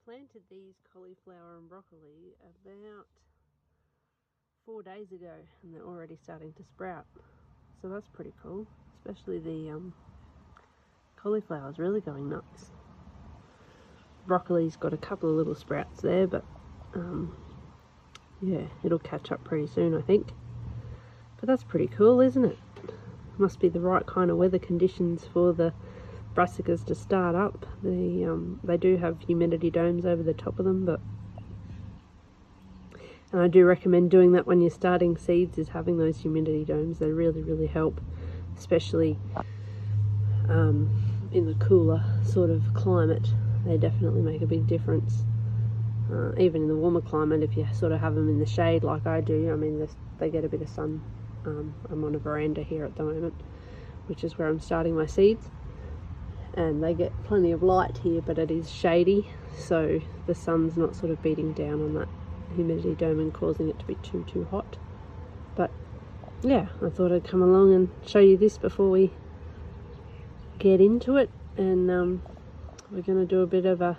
planted these cauliflower and broccoli about 4 days ago, and they're already starting to sprout. So that's pretty cool, especially the cauliflower is really going nuts. Broccoli's got a couple of little sprouts there, but yeah, it'll catch up pretty soon, I think. But that's pretty cool, isn't it? Must be the right kind of weather conditions for the brassicas to start up. They do have humidity domes over the top of them, and I do recommend doing that when you're starting seeds, is having those humidity domes. They really help, especially in the cooler sort of climate. They definitely make a big difference. Even in the warmer climate, if you sort of have them in the shade like I do, I mean, they get a bit of sun. I'm on a veranda here at the moment, which is where I'm starting my seeds, and they get plenty of light here, but it is shady, so the sun's not sort of beating down on that humidity dome and causing it to be too hot. But yeah, I thought I'd come along and show you this before we get into it. And we're going to do a bit of a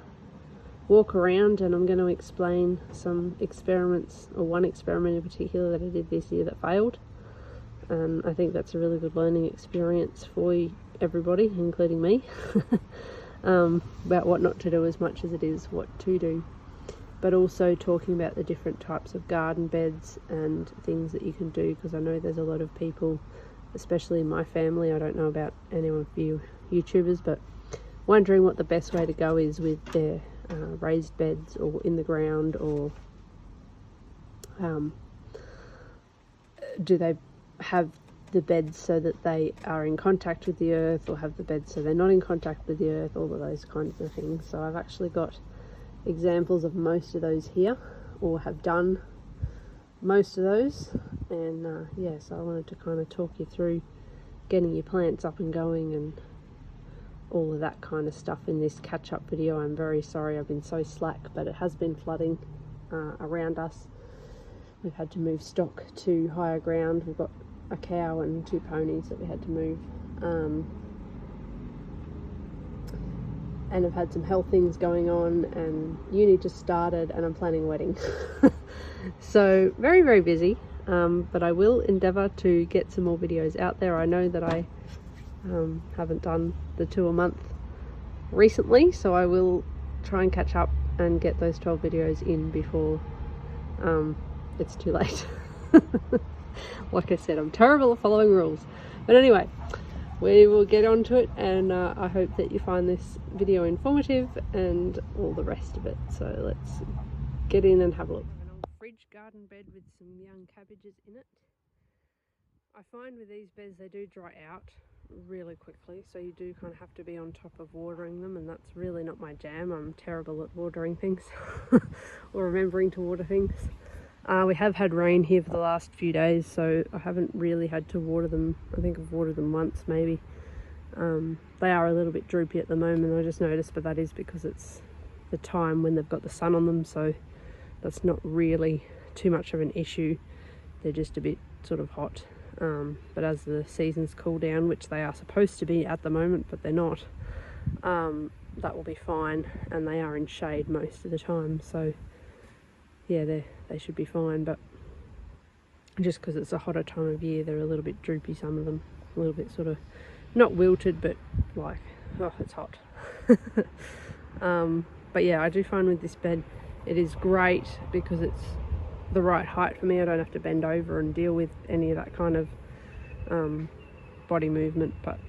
walk around, and I'm going to explain some experiments, or one experiment in particular that I did this year that failed. I think that's a really good learning experience for everybody, including me, about what not to do as much as it is what to do. But also talking about the different types of garden beds and things that you can do, because I know there's a lot of people, especially in my family, I don't know about any of you YouTubers, but wondering what the best way to go is with their raised beds, or in the ground, or do they have the beds so that they are in contact with the earth, or have the beds so they're not in contact with the earth, all of those kinds of things. So I've actually got examples of most of those here, or have done most of those, and yeah, so I wanted to kind of talk you through getting your plants up and going and all of that kind of stuff in this catch-up video. I'm very sorry I've been so slack, but it has been flooding around us. We've had to move stock to higher ground. We've got a cow and 2 ponies that we had to move, and I've had some health things going on, and uni just started, and I'm planning a wedding. So very busy, but I will endeavour to get some more videos out there. I know that I haven't done the 2 a month recently, so I will try and catch up and get those 12 videos in before it's too late. Like I said, I'm terrible at following rules, but anyway, we will get on to it, and I hope that you find this video informative and all the rest of it. So let's get in and have a look. An old fridge garden bed with some young cabbages in it. I find with these beds they do dry out really quickly, so you do kind of have to be on top of watering them, and that's really not my jam. I'm terrible at watering things or remembering to water things. We have had rain here for the last few days, so I haven't really had to water them. I think I've watered them once maybe. They are a little bit droopy at the moment, I just noticed, but that is because it's the time when they've got the sun on them, so that's not really too much of an issue. They're just a bit sort of hot. But as the seasons cool down, which they are supposed to be at the moment, but they're not, that will be fine, and they are in shade most of the time, so yeah, they should be fine. But just because it's a hotter time of year, they're a little bit droopy, some of them, a little bit sort of not wilted, but like, oh, it's hot. But yeah, I do find with this bed it is great because it's the right height for me. I don't have to bend over and deal with any of that kind of body movement. But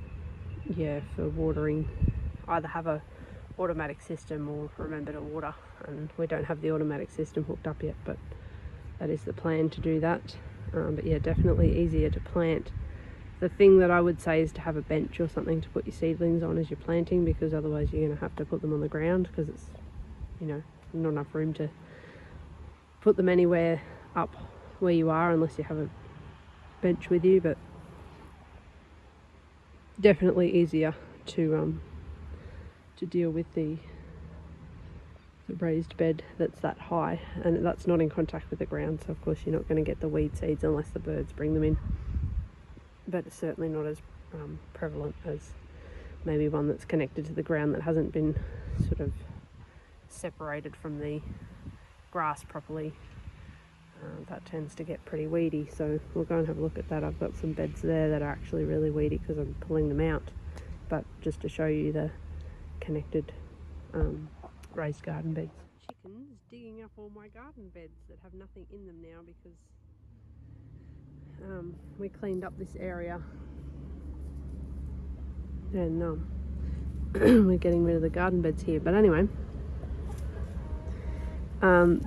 yeah, for watering, either have a automatic system or remember to water, and we don't have the automatic system hooked up yet, but that is the plan to do that. But yeah, definitely easier to plant. The thing that I would say is to have a bench or something to put your seedlings on as you're planting, because otherwise you're going to have to put them on the ground, because it's, you know, not enough room to put them anywhere up where you are unless you have a bench with you. But definitely easier to deal with the raised bed that's that high, and that's not in contact with the ground, so of course you're not going to get the weed seeds unless the birds bring them in. But it's certainly not as prevalent as maybe one that's connected to the ground that hasn't been sort of separated from the grass properly. That tends to get pretty weedy, so we'll go and have a look at that. I've got some beds there that are actually really weedy because I'm pulling them out, but just to show you the connected raised garden beds. Chickens digging up all my garden beds that have nothing in them now because we cleaned up this area and we're getting rid of the garden beds here. But anyway,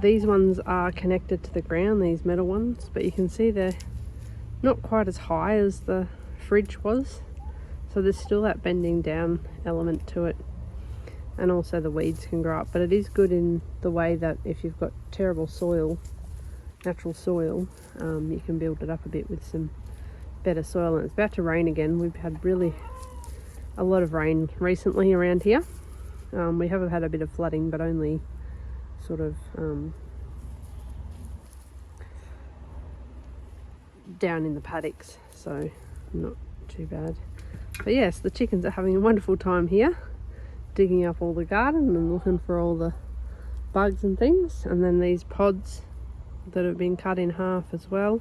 these ones are connected to the ground, these metal ones, but you can see they're not quite as high as the fridge was, so there's still that bending down element to it, and also the weeds can grow up. But it is good in the way that if you've got terrible soil, natural soil, you can build it up a bit with some better soil. And it's about to rain again. We've had really a lot of rain recently around here. We have had a bit of flooding, but only sort of down in the paddocks, so not too bad. But yes, the chickens are having a wonderful time here, digging up all the garden and looking for all the bugs and things. And then these pods that have been cut in half as well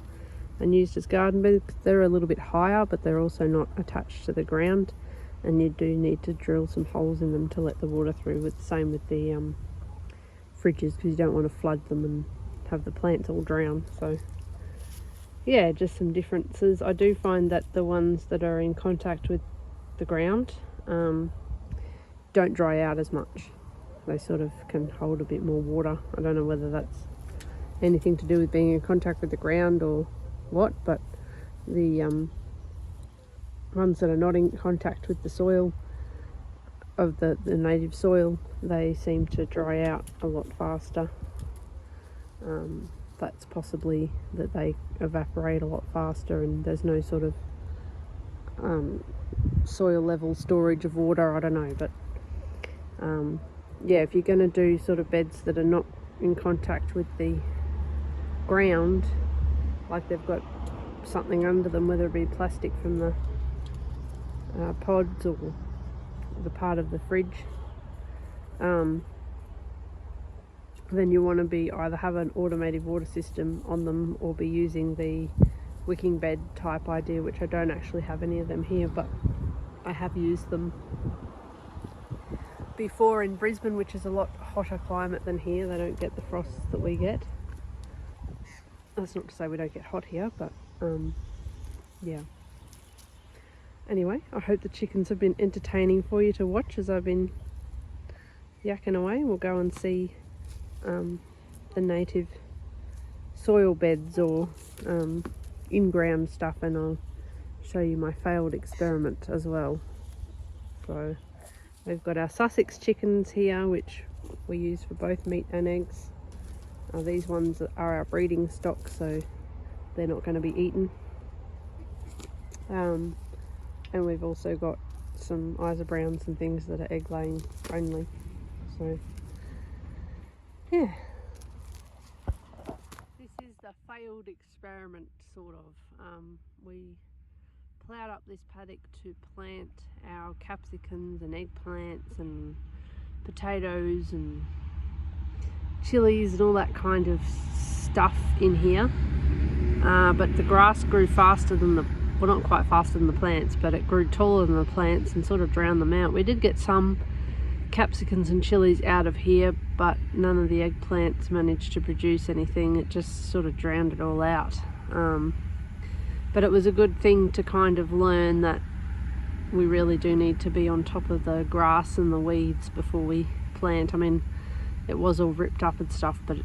and used as garden beds, they're a little bit higher, but they're also not attached to the ground, and you do need to drill some holes in them to let the water through. With the same with the fridges, because you don't want to flood them and have the plants all drown. So yeah, just some differences. I do find that the ones that are in contact with the ground don't dry out as much. They sort of can hold a bit more water. I don't know whether that's anything to do with being in contact with the ground or what, but the ones that are not in contact with the soil of the native soil, they seem to dry out a lot faster. That's possibly that they evaporate a lot faster and there's no sort of soil level storage of water. I don't know, but yeah, if you're going to do sort of beds that are not in contact with the ground, like they've got something under them, whether it be plastic from the pods or the part of the fridge, then you want to be either have an automated water system on them or be using the wicking bed type idea, which I don't actually have any of them here, but I have used them before in Brisbane, which is a lot hotter climate than here. They don't get the frosts that we get. That's not to say we don't get hot here, but yeah. Anyway, I hope the chickens have been entertaining for you to watch as I've been yakking away. We'll go and see the native soil beds or in-ground stuff, and I'll show you my failed experiment as well. So we've got our Sussex chickens here, which we use for both meat and eggs. These ones are our breeding stock, so they're not going to be eaten. And we've also got some Isa Browns and things that are egg laying only. So yeah, this is the failed experiment, sort of. We ploughed up this paddock to plant our capsicums and eggplants and potatoes and chilies and all that kind of stuff in here, but the grass grew faster than the, well, not quite faster than the plants, but it grew taller than the plants and sort of drowned them out. We did get some capsicums and chilies out of here, but none of the eggplants managed to produce anything. It just sort of drowned it all out. But it was a good thing to kind of learn that we really do need to be on top of the grass and the weeds before we plant. I mean, it was all ripped up and stuff, but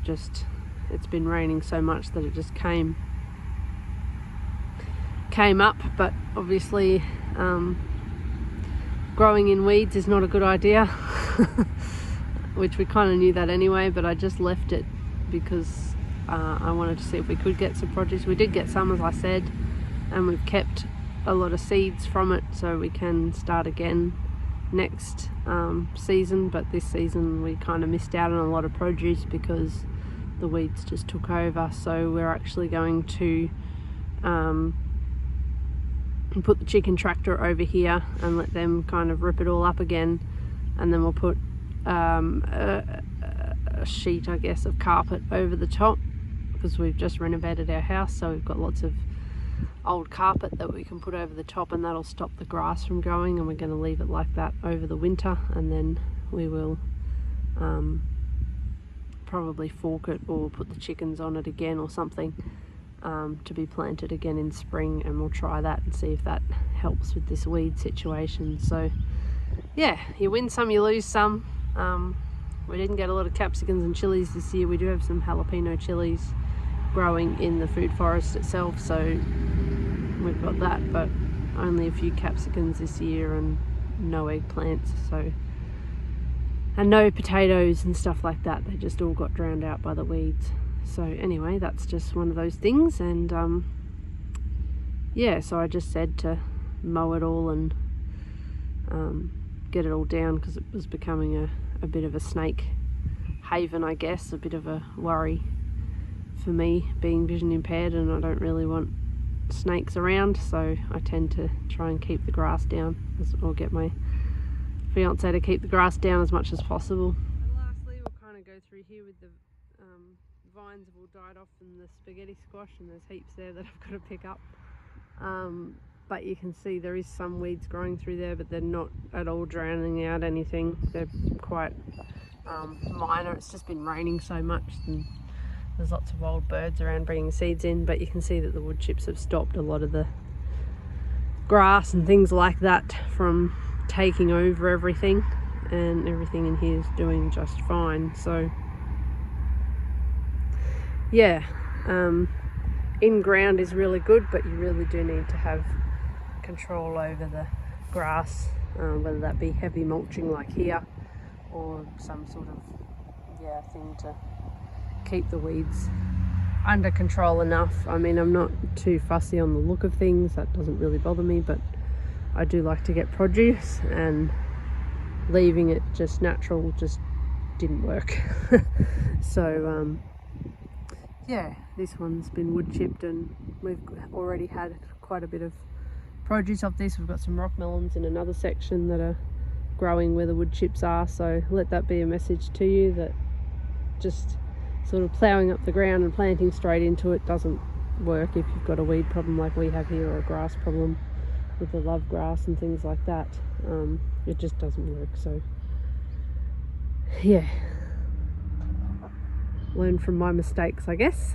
it's been raining so much that it just came up. But obviously growing in weeds is not a good idea, which we kind of knew that anyway, but I just left it because I wanted to see if we could get some produce. We did get some, as I said, and we've kept a lot of seeds from it so we can start again next season. But this season we kind of missed out on a lot of produce because the weeds just took over. So we're actually going to put the chicken tractor over here and let them kind of rip it all up again, and then we'll put a a sheet, I guess, of carpet over the top, because we've just renovated our house, so we've got lots of old carpet that we can put over the top, and that'll stop the grass from growing, and we're going to leave it like that over the winter, and then we will probably fork it or put the chickens on it again or something, to be planted again in spring, and we'll try that and see if that helps with this weed situation. So yeah, you win some, you lose some. We didn't get a lot of capsicums and chilies this year. We do have some jalapeno chilies growing in the food forest itself, so we've got that, but only a few capsicums this year and no eggplants, so, and no potatoes and stuff like that. They just all got drowned out by the weeds. So anyway, that's just one of those things. And yeah, so I just said to mow it all and get it all down, because it was becoming a bit of a snake haven, I guess, a bit of a worry for me being vision impaired, and I don't really want snakes around, so I tend to try and keep the grass down, or get my fiance to keep the grass down as much as possible. And lastly, we'll kind of go through here with the vines have all died off in the spaghetti squash, and there's heaps there that I've got to pick up. But you can see there is some weeds growing through there, but they're not at all drowning out anything. They're quite minor. It's just been raining so much, and there's lots of old birds around bringing seeds in, but you can see that the wood chips have stopped a lot of the grass and things like that from taking over everything, and everything in here is doing just fine. So yeah, in ground is really good, but you really do need to have control over the grass, whether that be heavy mulching like here, or some sort of thing to keep the weeds under control enough. I mean, I'm not too fussy on the look of things, that doesn't really bother me, but I do like to get produce, and leaving it just natural just didn't work. So yeah, this one's been wood chipped, and we've already had quite a bit of produce off this. We've got some rock melons in another section that are growing where the wood chips are, so let that be a message to you that just sort of ploughing up the ground and planting straight into it doesn't work if you've got a weed problem like we have here, or a grass problem with the love grass and things like that. It just doesn't work. So yeah, learn from my mistakes, I guess.